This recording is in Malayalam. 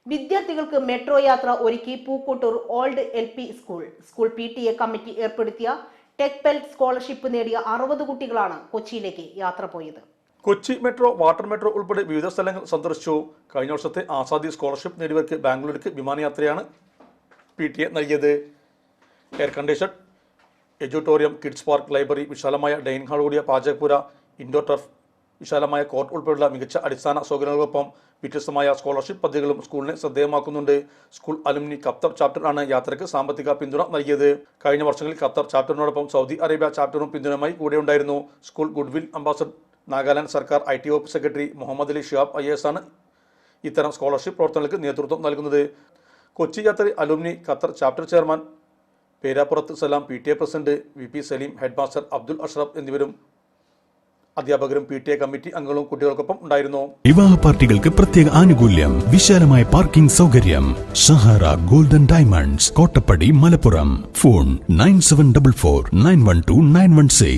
വിദ്യാർത്ഥികൾക്ക് മെട്രോ യാത്ര ഒരുക്കി Pookkottur old LP school PTA committee ഏർപ്പെടുത്തിയ ടെക് ബെൽറ്റ് സ്കോളർഷിപ്പ് നേടിയ 60 കുട്ടികളാണ് കൊച്ചിയിലേക്ക് യാത്ര പോയത്. കൊച്ചി മെട്രോ, വാട്ടർ മെട്രോ ഉൾപ്പെടെ വിവിധ സ്ഥലങ്ങൾ സന്ദർശിച്ചു. കഴിഞ്ഞ വർഷത്തെ ആസാദി സ്കോളർഷിപ്പ് നേടിയവർക്ക് ബാംഗ്ലൂരിലേക്ക് വിമാനയാത്രയാണ് PTA നൽകിയത്. Air condition auditorium, kids park, library, വിശാലമായ ഡൈനിങ് ഹാൾ കൂടിയ പാചകപ്പുര, ഇൻഡോർ ടർഫ്, വിശാലമായ കോർട്ട് ഉൾപ്പെടെയുള്ള മികച്ച അടിസ്ഥാന സൗകര്യങ്ങൾക്കൊപ്പം വ്യത്യസ്തമായ സ്കോളർഷിപ്പ് പദ്ധതികളും സ്കൂളിനെ ശ്രദ്ധേയമാക്കുന്നുണ്ട്. സ്കൂൾ അലുമിനി ഖത്തർ ചാപ്റ്റർ ആണ് യാത്രയ്ക്ക് സാമ്പത്തിക പിന്തുണ നൽകിയത്. കഴിഞ്ഞ വർഷങ്ങളിൽ ഖത്തർ ചാപ്റ്ററിനോടൊപ്പം സൗദി അറേബ്യ ചാപ്റ്ററും പിന്തുണയുമായി കൂടെയുണ്ടായിരുന്നു. സ്കൂൾ ഗുഡ്വിൽ അംബാസഡർ നാഗാലാൻഡ് സർക്കാർ IT വകുപ്പ് സെക്രട്ടറി മുഹമ്മദ് അലി ഷിഹാബ് IAS ആണ് ഇത്തരം സ്കോളർഷിപ്പ് പ്രവർത്തനങ്ങൾക്ക് നേതൃത്വം നൽകുന്നത്. കൊച്ചി യാത്ര alumni Qatar chapter chairman Perappurath Salam, PTA president VP Saleem, head master Abdul Ashraf എന്നിവരും അധ്യാപകരും PTA കമ്മിറ്റി അംഗങ്ങളും കുട്ടികൾക്കൊപ്പം ഉണ്ടായിരുന്നു. വിവാഹ പാർട്ടികൾക്ക് പ്രത്യേക ആനുകൂല്യം, വിശാലമായ പാർക്കിംഗ് സൗകര്യം. Sahara golden diamonds, Kottappadi, Malappuram. Phone 9744 912 916.